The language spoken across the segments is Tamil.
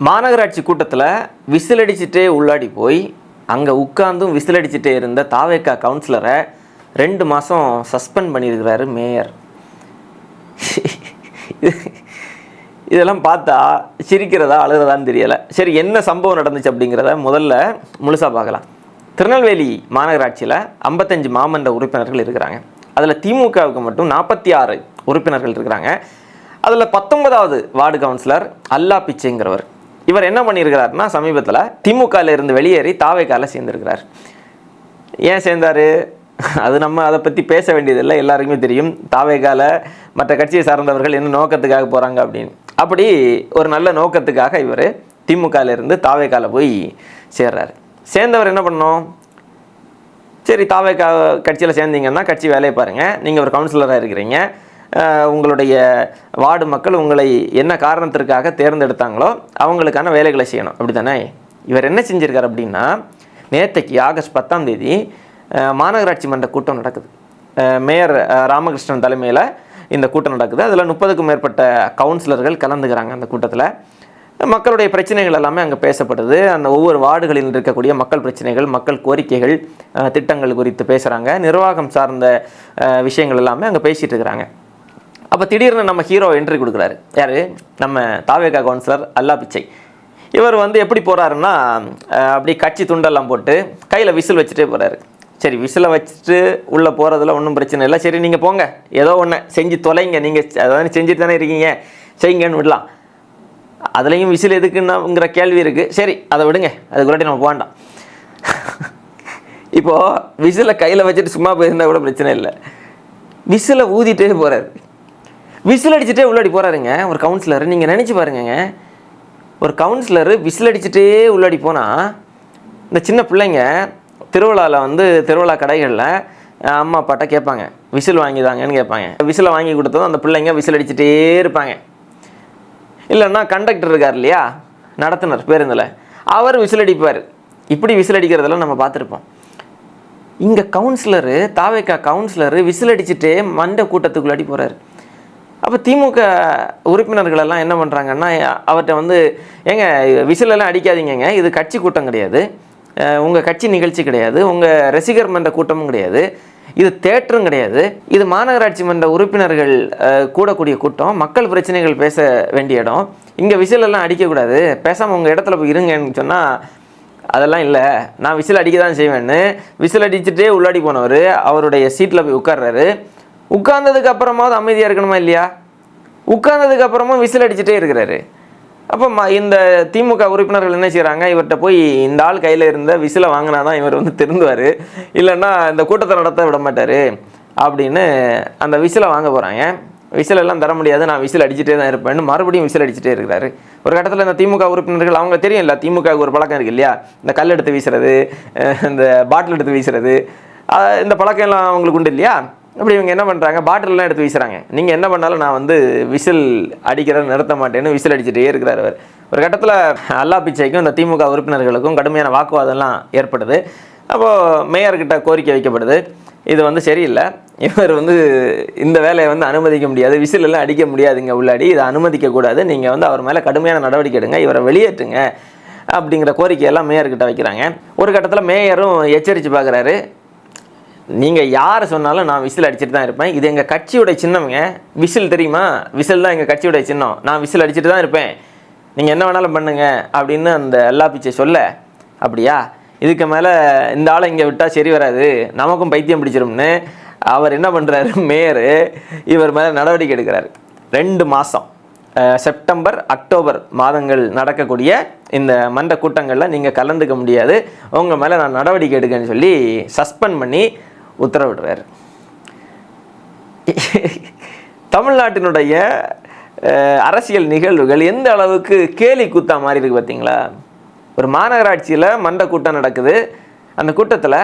மாநகராட்சி கூட்டத்தில் விசில் அடிச்சுட்டே உள்ளாடி போய் அங்கே உட்கார்ந்தும் விசில் அடிச்சுட்டே இருந்த தாவேக்கா கவுன்சிலரை 2 மாதம் சஸ்பெண்ட் பண்ணியிருக்கிறாரு மேயர். இதெல்லாம் பார்த்தா சிரிக்கிறதா அழுகிறதான்னு தெரியலை. சரி, என்ன சம்பவம் நடந்துச்சு அப்படிங்கிறத முதல்ல முழுசாக பார்க்கலாம். திருநெல்வேலி மாநகராட்சியில் 55 மாமன்ற உறுப்பினர்கள் இருக்கிறாங்க. அதில் திமுகவுக்கு மட்டும் 46 உறுப்பினர்கள் இருக்கிறாங்க. அதில் 19வது வார்டு கவுன்சிலர் அல்லா பிச்சைங்கிறவர். இவர் என்ன பண்ணியிருக்கிறாருன்னா, சமீபத்தில் திமுகவில் இருந்து வெளியேறி தாவேக்காவில் சேர்ந்துருக்கிறார். ஏன் சேர்ந்தார்? அது நம்ம அதை பற்றி பேச வேண்டியதில்லை, எல்லாருக்குமே தெரியும். தாவேக்காவில் மற்ற கட்சியை சார்ந்தவர்கள் என்ன நோக்கத்துக்காக போகிறாங்க அப்படின்னு. அப்படி ஒரு நல்ல நோக்கத்துக்காக இவர் திமுகவில் இருந்து தாவேக்காவில் போய் சேர்றாரு. சேர்ந்தவர் என்ன பண்ணோம்? சரி, தாவேக்கா கட்சியில் சேர்ந்தீங்கன்னா கட்சி வேலையை பாருங்கள், நீங்கள் ஒரு கவுன்சிலராக இருக்கிறீங்க, உங்களுடைய வார்டு மக்கள் உங்களை என்ன காரணத்திற்காக தேர்ந்தெடுத்தாங்களோ அவங்களுக்கான வேலைகளை செய்யணும், அப்படி தானே? இவர் என்ன செஞ்சுருக்கார் அப்படின்னா, நேற்றைக்கு ஆகஸ்ட் 10ஆம் தேதி மாநகராட்சி மன்ற கூட்டம் நடக்குது. மேயர் ராமகிருஷ்ணன் தலைமையில் இந்த கூட்டம் நடக்குது. அதில் 30க்கும் மேற்பட்ட கவுன்சிலர்கள் கலந்துக்கிறாங்க. அந்த கூட்டத்தில் மக்களுடைய பிரச்சனைகள் எல்லாமே அங்கே பேசப்படுது. அந்த ஒவ்வொரு வார்டுகளில் இருக்கக்கூடிய மக்கள் பிரச்சனைகள், மக்கள் கோரிக்கைகள், திட்டங்கள் குறித்து பேசுகிறாங்க. நிர்வாகம் சார்ந்த விஷயங்கள் எல்லாமே அங்கே பேசிகிட்டு இருக்கிறாங்க. அப்போ திடீர்னு நம்ம ஹீரோ என்ட்ரி கொடுக்குறாரு. யார்? நம்ம தாவேக்கா கவுன்சிலர் அல்லா பிச்சை. இவர் எப்படி போகிறாருன்னா, அப்படி கட்சி துண்டெல்லாம் போட்டு கையில் விசில் வச்சுட்டே போகிறாரு. சரி, விசிலை வச்சுட்டு உள்ளே போகிறதுல ஒன்றும் பிரச்சனை இல்லை. சரி, நீங்கள் போங்க, ஏதோ ஒன்று செஞ்சு தொலைங்க, நீங்கள் அதாவது செஞ்சுட்டு தானே இருக்கீங்க, செய்யுங்கன்னு விடலாம். அதுலேயும் விசில் எதுக்குன்னுங்கிற கேள்வி இருக்குது. சரி, அதை விடுங்க, அதுக்குள்ளாட்டி நம்ம போகண்டாம். இப்போது விசிலை கையில் வச்சுட்டு சும்மா போயிருந்தால் கூட பிரச்சனை இல்லை. விசிலை ஊதிட்டே போகிறாரு, விசில் அடிச்சுட்டே உள்ளாடி போகிறாருங்க ஒரு கவுன்சிலர். நீங்கள் நினச்சி பாருங்கங்க, ஒரு கவுன்சிலர் விசில் அடிச்சுட்டே உள்ளாடி போனால், இந்த சின்ன பிள்ளைங்க திருவிழாவில் திருவிழா கடைகளில் அம்மா அப்பாட்ட கேட்பாங்க, விசில் வாங்கிதாங்கன்னு கேட்பாங்க. விசிலை வாங்கி கொடுத்ததும் அந்த பிள்ளைங்க விசில் அடிச்சுட்டே இருப்பாங்க. இல்லைன்னா கண்டக்டர் இருக்கார் இல்லையா, நடத்துனர் பேருந்தில், அவர் விசில் அடிப்பார். இப்படி விசில் அடிக்கிறதெல்லாம் நம்ம பார்த்துருப்போம். இங்கே கவுன்சிலரு, தாவேக்கா கவுன்சிலரு விசில் அடிச்சுட்டே மண்ட கூட்டத்துக்குள்ளாடி போகிறாரு. அப்போ திமுக உறுப்பினர்களெல்லாம் என்ன பண்ணுறாங்கன்னா, அவர்கிட்ட ஏங்க விசிலெல்லாம் அடிக்காதீங்க, இது கட்சி கூட்டம் கிடையாது, உங்கள் கட்சி நிகழ்ச்சி கிடையாது, உங்கள் ரசிகர் மன்ற கூட்டமும் கிடையாது, இது தேட்டரும் கிடையாது, இது மாநகராட்சி மன்ற உறுப்பினர்கள் கூடக்கூடிய கூட்டம், மக்கள் பிரச்சனைகள் பேச வேண்டிய இடம், இங்கே விசிலெல்லாம் அடிக்கக்கூடாது, பேசாமல் உங்கள் இடத்துல போய் இருங்கன்னு சொன்னால், அதெல்லாம் இல்லை, நான் விசில் அடிக்க தான் செய்வேன்னு விசில் அடிச்சுட்டே உள்ளாடி போனவர் அவருடைய சீட்டில் போய் உட்கார்றாரு. உட்கார்ந்ததுக்கு அப்புறமாவது அமைதியாக இருக்கணுமா இல்லையா? உட்கார்ந்ததுக்கு அப்புறமும் விசில் அடிச்சுட்டே இருக்கிறாரு. அப்போ இந்த திமுக உறுப்பினர்கள் என்ன செய்கிறாங்க, இவர்கிட்ட போய் இந்த ஆள் கையில் இருந்த விசிலை வாங்கினா தான் இவர் திருந்துவார், இல்லைன்னா இந்த கூட்டத்தை நடத்த விட மாட்டார் அப்படின்னு அந்த விசிலை வாங்க போகிறாங்க. விசிலெல்லாம் தர முடியாது, நான் விசில் அடிச்சுட்டே தான் இருப்பேன்னு மறுபடியும் விசில் அடிச்சுட்டே இருக்கிறாரு. ஒரு கட்டத்தில் இந்த திமுக உறுப்பினர்கள், அவங்க தெரியும் இல்லை, திமுகவுக்கு ஒரு பழக்கம் இருக்குது இல்லையா, இந்த கல் எடுத்து வீசுறது, இந்த பாட்டில் எடுத்து வீசுறது, இந்த பழக்கம் எல்லாம் அவங்களுக்கு உண்டு இல்லையா. அப்படி இவங்க என்ன பண்ணுறாங்க, பாட்டிலெலாம் எடுத்து வீசுகிறாங்க. நீங்கள் என்ன பண்ணாலும் நான் விசில் அடிக்கிறத நிறுத்த மாட்டேன்னு விசில் அடிச்சுட்டே இருக்கிறார் அவர். ஒரு கட்டத்தில் அல்லா பிச்சைக்கும் இந்த திமுக உறுப்பினர்களுக்கும் கடுமையான வாக்குவாதம்லாம் ஏற்படுது. அப்போது மேயர்கிட்ட கோரிக்கை வைக்கப்படுது, இது சரியில்லை, இவர் இந்த வேலையை அனுமதிக்க முடியாது, விசில் எல்லாம் அடிக்க முடியாதுங்க உள்ளாடி, இதை அனுமதிக்கக்கூடாது, நீங்கள் அவர் மேலே கடுமையான நடவடிக்கை எடுங்க, இவரை வெளியேற்றுங்க அப்படிங்கிற கோரிக்கையெல்லாம் மேயர்கிட்ட வைக்கிறாங்க. ஒரு கட்டத்தில் மேயரும் எச்சரித்து பார்க்குறாரு, நீங்கள் யார் சொன்னாலும் நான் விசில் அடிச்சுட்டு தான் இருப்பேன், இது எங்கள் கட்சியோடைய சின்னம்ங்க, விசில் தெரியுமா, விசில் தான் எங்கள் கட்சியோடைய சின்னம், நான் விசில் அடிச்சுட்டு தான் இருப்பேன், நீங்கள் என்ன வேணாலும் பண்ணுங்க அப்படின்னு அந்த அல்லா பிச்சை சொல்ல, அப்படியா இதுக்கு மேலே இந்த ஆளை இங்கே விட்டால் சரி வராது, நமக்கும் பைத்தியம் பிடிச்சிரும்னு அவர் என்ன பண்ணுறாரு, மேயர் இவர் மேலே நடவடிக்கை எடுக்கிறார். 2 மாதம் செப்டம்பர் அக்டோபர் மாதங்கள் நடக்கக்கூடிய இந்த மன்ற கூட்டங்களில் நீங்கள் கலந்துக்க முடியாது, உங்கள் மேலே நான் நடவடிக்கை எடுக்கன்னு சொல்லி சஸ்பெண்ட் பண்ணி உத்தரவிடுறார். தமிழ்நாட்டினுடைய அரசியல் நிகழ்வுகள் எந்த அளவுக்கு கேலி கூத்தா மாதிரி இருக்குது பார்த்தீங்களா? ஒரு மாநகராட்சியில் மன்ற கூட்டம் நடக்குது, அந்த கூட்டத்தில்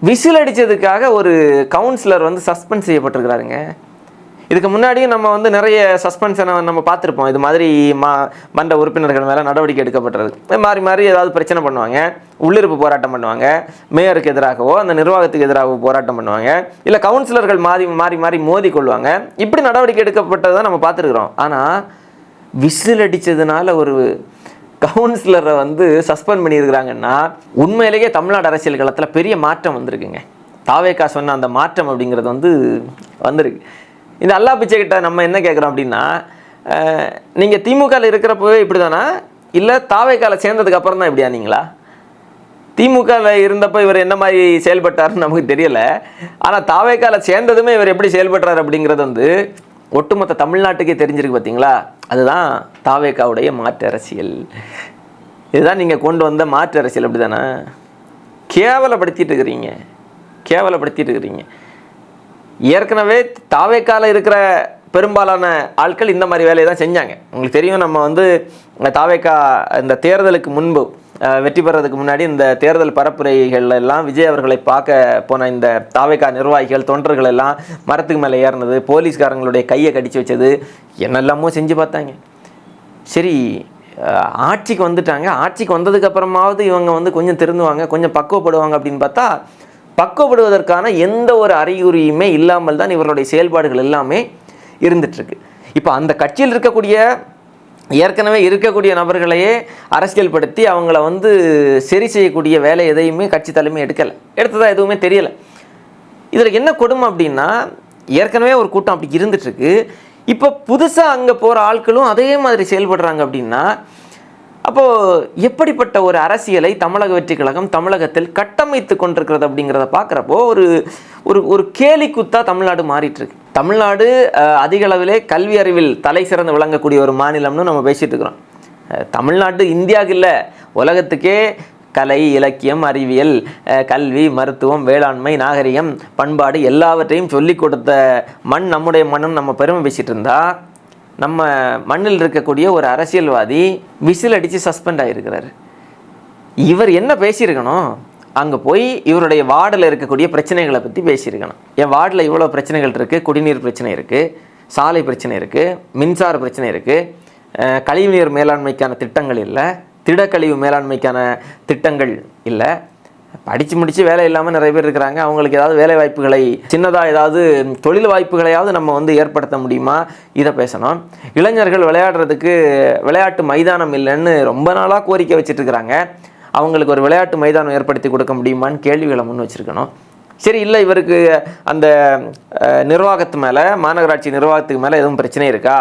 விசில் அடித்ததுக்காக ஒரு கவுன்சிலர் சஸ்பெண்ட் செய்யப்பட்டிருக்கிறாருங்க. இதுக்கு முன்னாடியும் நம்ம வந்து நிறைய சஸ்பென்ஷனை நம்ம பார்த்துருப்போம். இது மாதிரி மன்ற உறுப்பினர்கள் மேலே நடவடிக்கை எடுக்கப்படுறது, மாறி மாறி ஏதாவது பிரச்சனை பண்ணுவாங்க, உள்ளிருப்பு போராட்டம் பண்ணுவாங்க, மேயருக்கு எதிராகவோ அந்த நிர்வாகத்துக்கு எதிராகவோ போராட்டம் பண்ணுவாங்க, இல்லை கவுன்சிலர்கள் மாறி மாறி மோதி கொள்வாங்க. இப்படி நடவடிக்கை எடுக்கப்பட்டதை நம்ம பார்த்துருக்குறோம். ஆனால் விசில் அடித்ததுனால ஒரு கவுன்சிலரை வந்து சஸ்பெண்ட் பண்ணியிருக்கிறாங்கன்னா உண்மையிலேயே தமிழ்நாடு அரசியல் களத்தில் பெரிய மாற்றம் வந்திருக்குங்க. தாவேகா சொன்ன அந்த மாற்றம் அப்படிங்கிறது வந்து வந்திருக்கு. இந்த அல்லா பிச்சை கிட்ட நம்ம என்ன கேட்குறோம் அப்படின்னா, நீங்கள் திமுகவில் இருக்கிறப்பவே இப்படி தானா, இல்லை தாவேகாவில் சேர்ந்ததுக்கு அப்புறம் தான் இப்படியா நீங்களா? திமுகவில் இருந்தப்போ இவர் என்ன மாதிரி செயல்பட்டாருன்னு நமக்கு தெரியலை. ஆனால் தாவேகாவில் சேர்ந்ததுமே இவர் எப்படி செயல்படுறாரு அப்படிங்கிறது வந்து ஒட்டுமொத்த தமிழ்நாட்டுக்கே தெரிஞ்சிருக்கு. பார்த்தீங்களா? அதுதான் தாவேகாவுடைய மாற்று அரசியல். இதுதான் நீங்கள் கொண்டு வந்த மாற்று அரசியல். அப்படி தானே கேவலப்படுத்திட்டு இருக்கிறீங்க. ஏற்கனவே தாவேகாவில் இருக்கிற பெரும்பாலான ஆட்கள் இந்த மாதிரி வேலையை தான் செஞ்சாங்க. உங்களுக்கு தெரியும், நம்ம வந்து தாவேகா இந்த தேர்தலுக்கு முன்பு வெற்றி பெறதுக்கு முன்னாடி இந்த தேர்தல் பரப்புரைகள் எல்லாம் விஜய் அவர்களை பார்க்க போன இந்த தாவேகா நிர்வாகிகள் தொண்டர்கள் எல்லாம் மரத்துக்கு மேலே ஏறினது, போலீஸ்காரங்களுடைய கையை கடிச்சு வச்சது, என்னெல்லாமோ செஞ்சு பார்த்தாங்க. சரி, ஆட்சிக்கு வந்துட்டாங்க. ஆட்சிக்கு வந்ததுக்கப்புறமாவது இவங்க வந்து கொஞ்சம் திருந்துவாங்க, கொஞ்சம் பக்குவப்படுவாங்க அப்படின்னு பார்த்தா பக்குவப்படுவதற்கான எந்த ஒரு அறிகுறியுமே இல்லாமல் தான் இவர்களுடைய செயல்பாடுகள் எல்லாமே இருந்துகிட்ருக்கு. இப்போ அந்த கட்சியில் ஏற்கனவே இருக்கக்கூடிய நபர்களையே அரசியல் படுத்தி அவங்கள வந்து சரி செய்யக்கூடிய வேலை எதையுமே கட்சி தலைமை எடுத்ததா எதுவுமே தெரியலை. இதில் என்ன கொடுமை அப்படின்னா, ஏற்கனவே ஒரு கூட்டம் அப்படி இருந்துகிட்ருக்கு. இப்போ புதுசாக அங்கே போகிற ஆட்களும் அதே மாதிரி செயல்படுறாங்க அப்படின்னா, அப்போது எப்படிப்பட்ட ஒரு அரசியலை தமிழக வெற்றி கழகம் தமிழகத்தில் கட்டமைத்து கொண்டிருக்கிறது அப்படிங்கிறத பார்க்குறப்போ ஒரு ஒரு கேலி குத்தா தமிழ்நாடு மாறிட்டுருக்கு. தமிழ்நாடு அதிக அளவிலே கல்வி அறிவில் தலை சிறந்து விளங்கக்கூடிய ஒரு மாநிலம்னு நம்ம பேசிகிட்டு இருக்கிறோம். தமிழ்நாடு இந்தியாவுக்கு இல்லை, உலகத்துக்கே கலை, இலக்கியம், அறிவியல், கல்வி, மருத்துவம், வேளாண்மை, நாகரிகம், பண்பாடு எல்லாவற்றையும் சொல்லி கொடுத்த மண் நம்முடைய மண்ணுன்னு நம்ம பெருமை பேசிகிட்டு இருந்தால், நம்ம மண்ணில் இருக்கக்கூடிய ஒரு அரசியல்வாதி விசில் அடித்து சஸ்பெண்ட் ஆகியிருக்கிறார். இவர் என்ன பேசியிருக்கணும்? அங்கே போய் இவருடைய வார்டில் இருக்கக்கூடிய பிரச்சனைகளை பற்றி பேசியிருக்கணும். என் வார்டில் இவ்வளோ பிரச்சனைகள் இருக்குது, குடிநீர் பிரச்சனை இருக்குது, சாலை பிரச்சனை இருக்குது, மின்சார பிரச்சனை இருக்குது, கழிவுநீர் மேலாண்மைக்கான திட்டங்கள் இல்லை, திடக்கழிவு மேலாண்மைக்கான திட்டங்கள் இல்லை, படித்து முடித்து வேலை இல்லாமல் நிறைய பேர் இருக்கிறாங்க, அவங்களுக்கு ஏதாவது வேலை வாய்ப்புகளை, சின்னதாக ஏதாவது தொழில் வாய்ப்புகளையாவது நம்ம வந்து ஏற்படுத்த முடியுமா, இதை பேசணும். இளைஞர்கள் விளையாடுறதுக்கு விளையாட்டு மைதானம் இல்லைன்னு ரொம்ப நாளாக கோரிக்கை வச்சுட்டு இருக்கிறாங்க, அவங்களுக்கு ஒரு விளையாட்டு மைதானம் ஏற்படுத்தி கொடுக்க முடியுமான்னு கேள்விகளை முன் வச்சுருக்கணும். சரி, இல்லை இவருக்கு அந்த நிர்வாகத்து மேலே, மாநகராட்சி நிர்வாகத்துக்கு மேலே எதுவும் பிரச்சனை இருக்கா,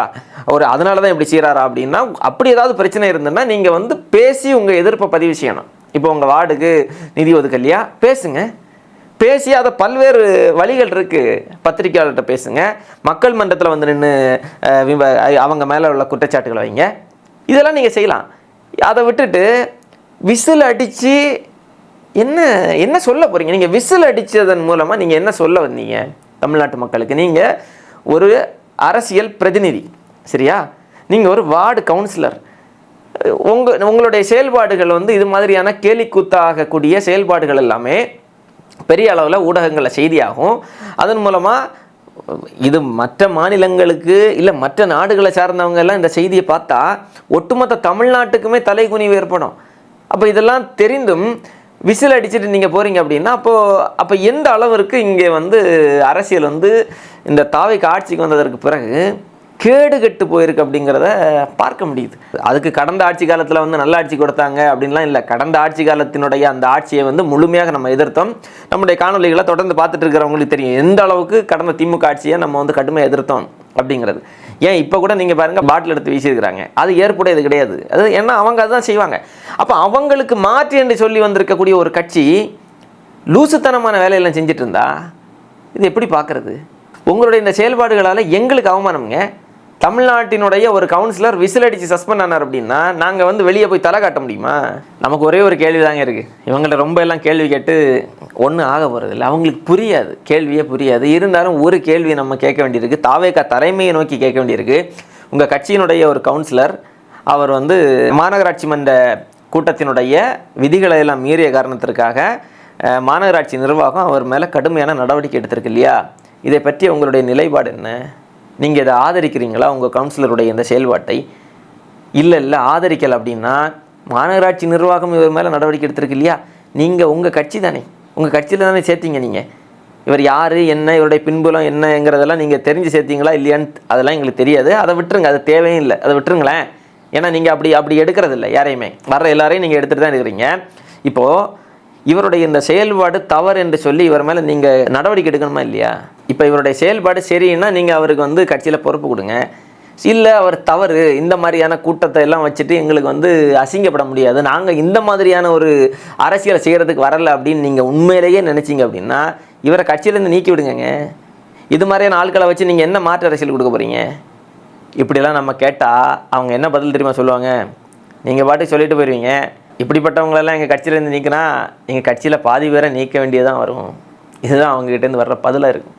அதனால தான் இப்படி செய்கிறாரா அப்படின்னா, அப்படி ஏதாவது பிரச்சனை இருந்ததுன்னா நீங்கள் வந்து பேசி உங்கள் எதிர்ப்பை பதிவு செய்யணும். இப்போ உங்கள் வார்டுக்கு நிதி ஒதுக்கலையா, பேசி அதை பல்வேறு வழிகள் இருக்குது. பத்திரிகையாளர்கிட்ட பேசுங்க, மக்கள் மன்றத்தில் வந்து நின்று அவங்க மேலே உள்ள குற்றச்சாட்டுகளை வைங்க, இதெல்லாம் நீங்கள் செய்யலாம். அதை விட்டுட்டு விசில் அடித்து என்ன சொல்ல போகிறீங்க? நீங்கள் விசில் அடித்ததன் மூலமாக நீங்கள் என்ன சொல்ல வந்தீங்க தமிழ்நாட்டு மக்களுக்கு? நீங்கள் ஒரு அரசியல் பிரதிநிதி, சரியா? நீங்கள் ஒரு வார்டு கவுன்சிலர். உங்களுடைய செயல்பாடுகள் வந்து இது மாதிரியான கேலிக்கூத்தாகக்கூடிய செயல்பாடுகள் எல்லாமே பெரிய அளவில் ஊடகங்களில் செய்தியாகும். அதன் மூலமாக இது மற்ற மாநிலங்களுக்கு இல்லை மற்ற நாடுகளை சார்ந்தவங்க எல்லாம் இந்த செய்தியை பார்த்தா ஒட்டுமொத்த தமிழ்நாட்டுக்குமே தலைகுனிவு ஏற்படும். அப்போ இதெல்லாம் தெரிந்தும் விசில் அடிச்சுட்டு நீங்கள் போகிறீங்க அப்படின்னா அப்போ எந்த அளவிற்கு இங்கே வந்து அரசியல் வந்து இந்த தாவேகா ஆட்சிக்கு வந்ததற்கு பிறகு கேடு கெட்டு போயிருக்கு அப்படிங்கிறத பார்க்க முடியுது. அதுக்கு கடந்த ஆட்சி காலத்தில் வந்து நல்ல ஆட்சி கொடுத்தாங்க அப்படின்லாம் இல்லை. கடந்த ஆட்சி காலத்தினுடைய அந்த ஆட்சியை வந்து முழுமையாக நம்ம எதிர்த்தோம். நம்முடைய காணொலிகளை தொடர்ந்து பார்த்துட்டு இருக்கிறவங்களுக்கு தெரியும் எந்த அளவுக்கு கடந்த திமுக ஆட்சியை நம்ம வந்து கடுமையாக எதிர்த்தோம் அப்படிங்கிறது. ஏன் இப்போ கூட நீங்கள் பாருங்கள், பாட்டில் எடுத்து வீசியிருக்கிறாங்க, அது ஏற்புடையது கிடையாது. அது ஏன்னா அவங்க அதுதான் செய்வாங்க. அப்போ அவங்களுக்கு மாற்றி என்று சொல்லி வந்திருக்கக்கூடிய ஒரு கட்சி லூசுத்தனமான வேலையெல்லாம் செஞ்சுட்டு இருந்தா இது எப்படி பார்க்குறது? உங்களுடைய இந்த செயல்பாடுகளால் எங்களுக்கு அவமானம்ங்க. தமிழ்நாட்டினுடைய ஒரு கவுன்சிலர் விசில் அடித்து சஸ்பெண்ட் ஆனார் அப்படின்னா நாங்கள் வந்து வெளியே போய் தலை காட்ட முடியுமா? நமக்கு ஒரே ஒரு கேள்வி தாங்க இருக்குது. இவங்கள்ட்ட ரொம்ப எல்லாம் கேள்வி கேட்டு ஒன்றும் ஆக போகிறது இல்லை. அவங்களுக்கு புரியாது, கேள்வியே புரியாது. இருந்தாலும் ஒரு கேள்வி நம்ம கேட்க வேண்டியிருக்கு, தாவேகா தலைமையை நோக்கி கேட்க வேண்டியிருக்கு. உங்கள் கட்சியினுடைய ஒரு கவுன்சிலர் அவர் வந்து மாநகராட்சி மன்ற கூட்டத்தினுடைய விதிகளை எல்லாம் மீறிய காரணத்திற்காக மாநகராட்சி நிர்வாகம் அவர் மேலே கடுமையான நடவடிக்கை எடுத்திருக்கு இல்லையா? இதை பற்றி உங்களுடைய நிலைப்பாடு என்ன? நீங்கள் இதை ஆதரிக்கிறீங்களா உங்கள் கவுன்சிலருடைய இந்த செயல்பாட்டை? இல்லை ஆதரிக்கலை அப்படின்னா மாநகராட்சி நிர்வாகம் இவர் மேலே நடவடிக்கை எடுத்திருக்கு இல்லையா? நீங்கள் உங்கள் கட்சி தானே, உங்கள் கட்சியில் தானே சேர்த்தீங்க. நீங்கள் இவர் யார் என்ன, இவருடைய பின்புலம் என்னங்கிறதெல்லாம் நீங்கள் தெரிஞ்சு சேர்த்தீங்களா இல்லையான்னு அதெல்லாம் எங்களுக்கு தெரியாது. அதை விட்டுருங்க, அது தேவையும் இல்லை, அதை விட்டுருங்களேன். ஏன்னா நீங்கள் அப்படி எடுக்கிறது இல்லை, யாரையுமே வர்ற எல்லாரையும் நீங்கள் எடுத்துகிட்டு தான் இருக்கிறீங்க. இப்போது இவருடைய இந்த செயல்பாடு தவறு என்று சொல்லி இவர் மேலே நீங்கள் நடவடிக்கை எடுக்கணுமா இல்லையா? இப்போ இவருடைய செயல்பாடு சரின்னா நீங்கள் அவருக்கு கட்சியில் பொறுப்பு கொடுங்க. இல்லை அவர் தவறு, இந்த மாதிரியான கூட்டத்தை எல்லாம் வச்சுட்டு எங்களுக்கு அசிங்கப்பட முடியாது, நாங்கள் இந்த மாதிரியான ஒரு அரசியலை செய்கிறதுக்கு வரலை அப்படின்னு நீங்கள் உண்மையிலேயே நினச்சிங்க அப்படின்னா இவரை கட்சியிலேருந்து நீக்கி விடுங்க. இது மாதிரியான ஆட்களை வச்சு நீங்கள் என்ன மாற்று அரசியல் கொடுக்க போகிறீங்க? இப்படிலாம் நம்ம கேட்டால் அவங்க என்ன பதில் தெரியுமா சொல்லுவாங்க? நீங்கள் பாட்டுக்கு சொல்லிட்டு போயிடுவீங்க, இப்படிப்பட்டவங்களெல்லாம் எங்கள் கட்சியிலேருந்து நீக்கினா எங்கள் கட்சியில் பாதி பேரை நீக்க வேண்டியதான் வரும். இதுதான் அவங்ககிட்டேருந்து வர்ற பதிலாக இருக்கும்.